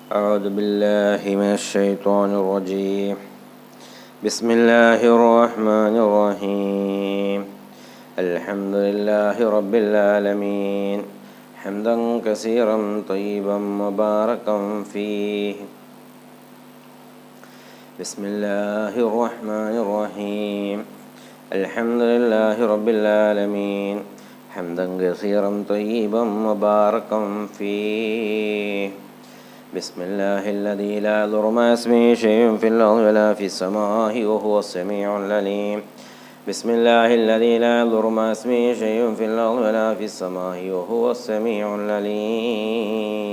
أعوذ بالله من الشيطان الرجيم. بسم الله الرحمن الرحيم. الحمد لله رب العالمين حمدا كثيرا طيبا مباركا فيه. بسم الله الرحمن الرحيم. الحمد لله رب العالمين حمدا كثيرا طيبا مباركا فيه. بسم الله الذي لا يضر مع اسمه شيء في الأرض ولا في السماء وهو السميع العليم. بسم الله الذي لا يضر مع اسمه شيء في الأرض ولا في السماء وهو السميع العليم.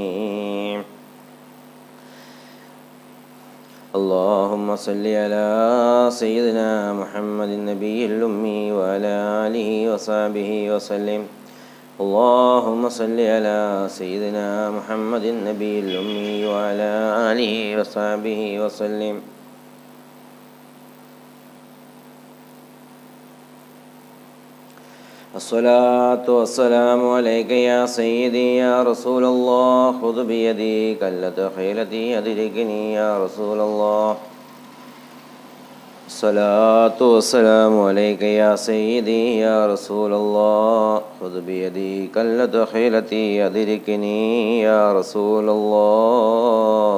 اللهم صل على سيدنا محمد النبي الأمي وعلى آله وصحبه وسلم. اللهم صل على سيدنا محمد النبي الأمي وعلى آله وصحبه وسلم. الصلاة والسلام عليك يا سيدي يا رسول الله. خذ بيدي كلة خيلتي أدركني يا رسول الله. الصلاة والسلام عليك يا سيدي يا رسول الله. خذ بيدي كلة خيلتي أدركني يا رسول الله.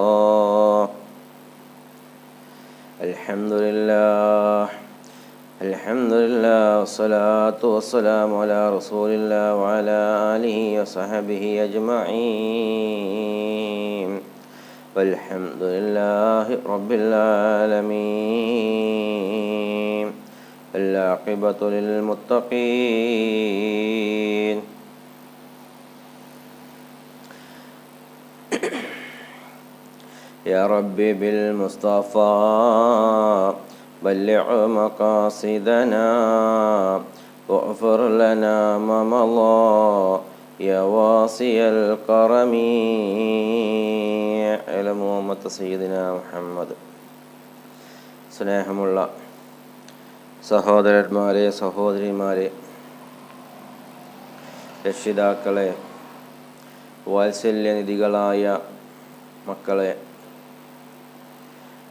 الحمد لله الحمد لله والصلاة والسلام على رسول الله وعلى آله وصحبه أجمعين والحمد لله رب العالمين. العاقبة للمتقين. يا ربي بالمصطفى بلغ مقاصدنا واغفر لنا ما مضى يا واسع الكرم على محمد سيدنا محمد. സ്നേഹമുള്ള സഹോദരന്മാരെ, സഹോദരിമാരെ, രക്ഷിതാക്കളെ, വാത്സല്യനിധികളായ മക്കളെ,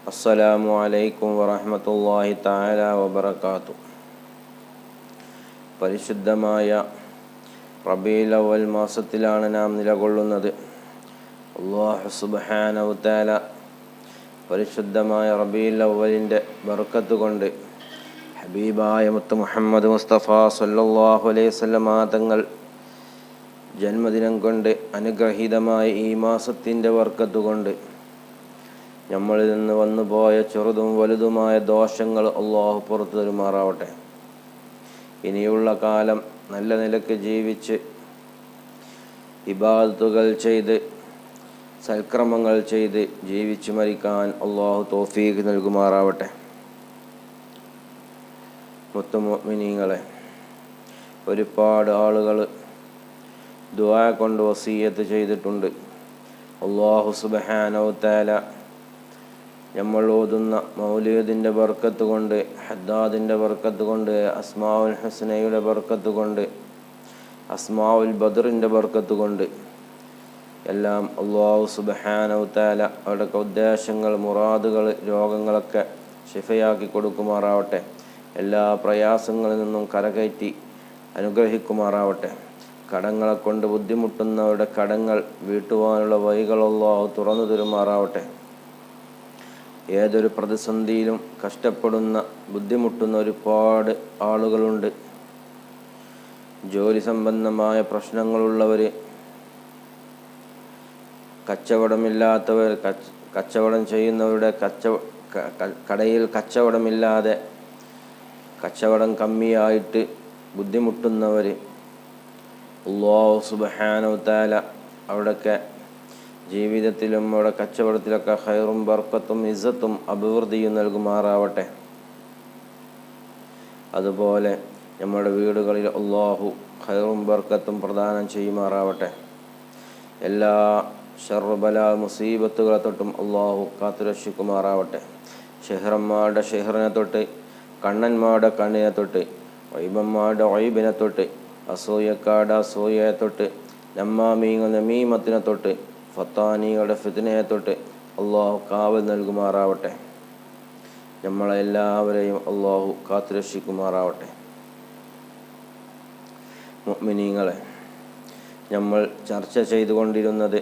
അസ്സലാമു അലൈക്കും വറഹ്മത്തുള്ളാഹി തആല വബറകാതുഹു. പരിശുദ്ധമായ റബീഉൽ അവ്വൽ മാസത്തിലാണ് നാം നിലകൊള്ളുന്നത്. അല്ലാഹു സുബ്ഹാനഹു വതആല പരിശുദ്ധമായ റബീഉൽ അവ്വലിൻ്റെ ബർക്കത്ത് കൊണ്ട് ഹബീബായ മുത്ത് മുഹമ്മദ് മുസ്തഫ സല്ലല്ലാഹു അലൈഹി വസല്ലം തങ്ങൾ ജന്മദിനം കൊണ്ട് അനുഗ്രഹീതമായ ഈ മാസത്തിൻ്റെ ബർക്കത്ത് കൊണ്ട് നമ്മളിൽ നിന്ന് വന്നുപോയ ചെറുതും വലുതുമായ ദോഷങ്ങൾ അല്ലാഹു പുറത്തു തരുമാറാവട്ടെ. ഇനിയുള്ള കാലം നല്ല നിലക്ക് ജീവിച്ച് ഇബാദത്തുകൾ ചെയ്ത് സൽക്രമങ്ങൾ ചെയ്ത് ജീവിച്ചു മരിക്കാൻ അല്ലാഹു തൗഫീഖ് നൽകുമാറാവട്ടെ. മുത്തു മുഅ്മിനീങ്ങളെ, ഒരുപാട് ആളുകൾ ദുആ കൊണ്ട് വസിയ്യത്ത് ചെയ്തിട്ടുണ്ട്. അല്ലാഹു സുബ്ഹാനഹു വതആല നമ്മൾ ഓതുന്ന മൗലീദിൻ്റെ ബർക്കത്ത് കൊണ്ട്, ഹദ്ദാദിൻ്റെ ബർക്കത്ത് കൊണ്ട്, അസ്മാഉൽ ഹുസ്നയുടെ ബർക്കത്ത് കൊണ്ട്, അസ്മാഉൽ ബദറിൻ്റെ ബർക്കത്ത് കൊണ്ട് എല്ലാം അല്ലാഹു സുബ്ഹാനഹു വതആല അവരുടെ ഉദ്ദേശങ്ങൾ, മുറാദുകൾ, രോഗങ്ങളൊക്കെ ശിഫയാക്കി കൊടുക്കുമാറാവട്ടെ. എല്ലാ പ്രയാസങ്ങളിൽ നിന്നും കരകയറ്റി അനുഗ്രഹിക്കുമാറാവട്ടെ. കടങ്ങളെ കൊണ്ട് ബുദ്ധിമുട്ടുന്നവരുടെ കടങ്ങൾ വീട്ടുവാനുള്ള വഴികൾ അല്ലാഹു തുറന്നു തരുമാറാവട്ടെ. ഏതൊരു പ്രതിസന്ധിയിലും കഷ്ടപ്പെടുന്ന, ബുദ്ധിമുട്ടുന്ന ഒരുപാട് ആളുകളുണ്ട്. ജോലി സംബന്ധമായ പ്രശ്നങ്ങളുള്ളവർ, കച്ചവടമില്ലാത്തവർ, കച്ചവടം ചെയ്യുന്നവരുടെ കടയിൽ കച്ചവടമില്ലാതെ കച്ചവടം കമ്മിയായിട്ട് ബുദ്ധിമുട്ടുന്നവർ, അല്ലാഹു സുബ്ഹാനഹു വതആല അവിടെയൊക്കെ ജീവിതത്തിലും അവിടെ കച്ചവടത്തിലൊക്കെ ഖൈറും ബർക്കത്തും ഇസ്സത്തും അഭിവൃദ്ധിയും നൽകുമാറാവട്ടെ. അതുപോലെ നമ്മുടെ വീടുകളിൽ അല്ലാഹു ഖൈറും ബർക്കത്തും പ്രദാനം ചെയ്യുമാറാവട്ടെ. എല്ലാ ശർറ് ബലാ മുസീബത്തുകളെ തൊട്ടും അല്ലാഹു കാത്തുരക്ഷിക്കുമാറാവട്ടെ. ഷെഹ്റന്മാരുടെ ഷെഹ്റിനെ തൊട്ട്, കണ്ണന്മാരുടെ കണ്ണിനെ തൊട്ട്, വൈബന്മാരുടെ വൈബിനെ തൊട്ട്, അസൂയക്കാട് അസൂയയെ തൊട്ട്, നമ്മാമീങ്ങ നമീമത്തിനെ തൊട്ട്, ഫത്താനികളുടെ ഫിത്നയെ തൊട്ട് അള്ളാഹു കാവൽ നൽകുമാറാവട്ടെ. നമ്മളെല്ലാവരെയും അള്ളാഹു കാത്തുരക്ഷിക്കുമാറാവട്ടെ. മുഅ്മിനീങ്ങളെ, നമ്മൾ ചർച്ച ചെയ്തുകൊണ്ടിരുന്നത്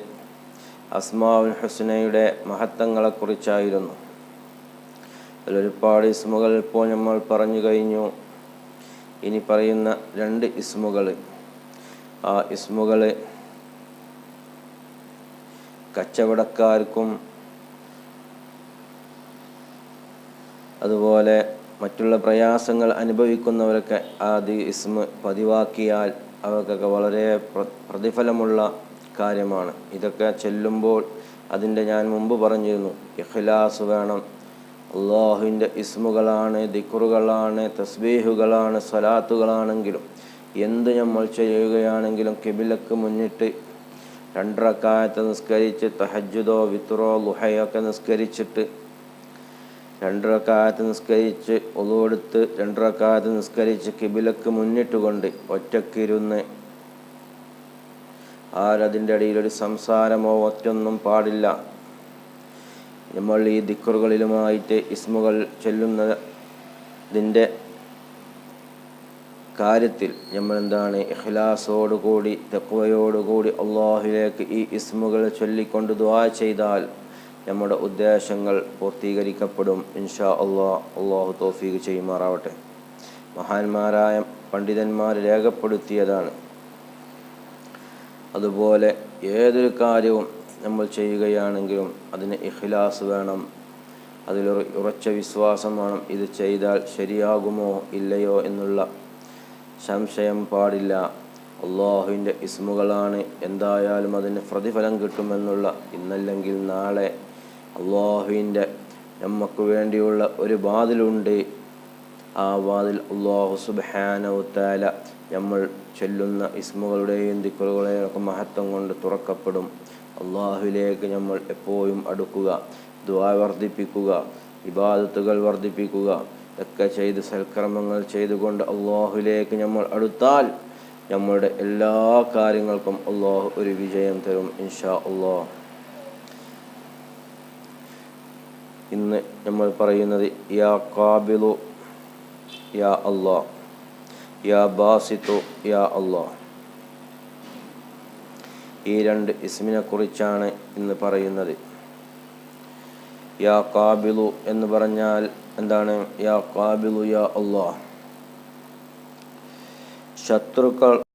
അസ്മാഉൽ ഹുസ്നയുടെ മഹത്വങ്ങളെക്കുറിച്ചായിരുന്നു. അതിലൊരുപാട് ഇസ്മുകൾ ഇപ്പോൾ നമ്മൾ പറഞ്ഞു കഴിഞ്ഞു. ഇനി പറയുന്ന 2 ഇസ്മുകൾ, ആ ഇസ്മുകൾ കച്ചവടക്കാർക്കും അതുപോലെ മറ്റുള്ള പ്രയാസങ്ങൾ അനുഭവിക്കുന്നവരൊക്കെ ആദ്യ ഇസ്മ പതിവാക്കിയാൽ അവർക്കൊക്കെ വളരെ പ്രതിഫലമുള്ള കാര്യമാണ്. ഇതൊക്കെ ചെല്ലുമ്പോൾ ഞാൻ മുമ്പ് പറഞ്ഞിരുന്നു, ഇഖ്ലാസ് വേണം. അള്ളാഹുവിൻ്റെ ഇസ്മുകളാണ്, ദിക്റുകളാണ്, തസ്ബീഹുകളാണ്, സ്വലാത്തുകളാണെങ്കിലും എന്ത് നമ്മൾ ചെയ്യുകയാണെങ്കിലും ഖിബിലക്ക് മുന്നിട്ട് 2 റക്അത്ത് നിസ്കരിച്ച് തഹജ്ജുദോ വിത്റോ ളുഹയൊക്കെ നിസ്കരിച്ചിട്ട് 2 റക്അത്ത് നിസ്കരിച്ച് ഒളു എടുത്ത് 2 റക്അത്ത് നിസ്കരിച്ച് ഖിബിലക്ക് മുന്നിട്ട് കൊണ്ട് ഒറ്റക്കിരുന്ന് ആരതിൻ്റെ ഇടയിലൊരു സംസാരമോ ഒറ്റൊന്നും പാടില്ല. നമ്മൾ ഈ ദിക്റുകളിലുമായിട്ട് ഇസ്മുകൾ ചൊല്ലുന്നതിൻ്റെ കാര്യത്തിൽ നമ്മൾ എന്താണ്, ഇഖ്ലാസോടുകൂടി തഖ്വയോടുകൂടി അള്ളാഹുവിലേക്ക് ഈ ഇസ്മുകൾ ചൊല്ലിക്കൊണ്ട് ദുആ ചെയ്താൽ നമ്മുടെ ഉദ്ദേശങ്ങൾ പൂർത്തീകരിക്കപ്പെടും ഇൻഷാ അള്ളാഹ്. അള്ളാഹു തൗഫീഖ് ചെയ്യുമാറാവട്ടെ. മഹാന്മാരായ പണ്ഡിതന്മാർ രേഖപ്പെടുത്തിയതാണ്. അതുപോലെ ഏതൊരു കാര്യവും നമ്മൾ ചെയ്യുകയാണെങ്കിലും അതിന് ഇഖ്ലാസ് വേണം, അതിലൊരു ഉറച്ച വിശ്വാസം വേണം. ഇത് ചെയ്താൽ ശരിയാകുമോ ഇല്ലയോ എന്നുള്ള സംശയം പാടില്ല. അള്ളാഹുവിൻ്റെ ഇസ്മുകളാണ്, എന്തായാലും അതിന് പ്രതിഫലം കിട്ടുമെന്നുള്ള, ഇന്നല്ലെങ്കിൽ നാളെ അള്ളാഹുവിൻ്റെ നമുക്ക് വേണ്ടിയുള്ള ഒരു വാതിലുണ്ട്. ആ വാതിൽ അള്ളാഹു സുബ്ഹാനഹു തആല നമ്മൾ ചൊല്ലുന്ന ഇസ്മുകളുടെയും ദിക്റുകളുടെയും ഒക്കെ മഹത്വം കൊണ്ട് തുറക്കപ്പെടും. അള്ളാഹുവിലേക്ക് നമ്മൾ എപ്പോഴും അടുക്കുക, ദുആ വർദ്ധിപ്പിക്കുക, ഇബാദത്തുകൾ വർദ്ധിപ്പിക്കുക, ഒക്കെ ചെയ്ത് സൽക്കർമ്മങ്ങൾ ചെയ്തുകൊണ്ട് അള്ളാഹുവിലേക്ക് നമ്മൾ അടുത്താൽ നമ്മളുടെ എല്ലാ കാര്യങ്ങൾക്കും അള്ളാഹു ഒരു വിജയം തരും ഇൻഷാ അള്ളാഹ്. ഇന്ന് നമ്മൾ പറയുന്നത് യാ ഖാബിലു യാ അള്ളാഹ്, യാ ബാസിത്തു യാ അള്ളാഹ്. ഈ 2 ഇസ്മിനെ കുറിച്ചാണ് ഇന്ന് പറയുന്നത്. യാ ഖാബിലു എന്ന് പറഞ്ഞാൽ എന്താണ്? യാ ഖാബിലു യാ അള്ളാഹ്, ശത്രുക്കൾ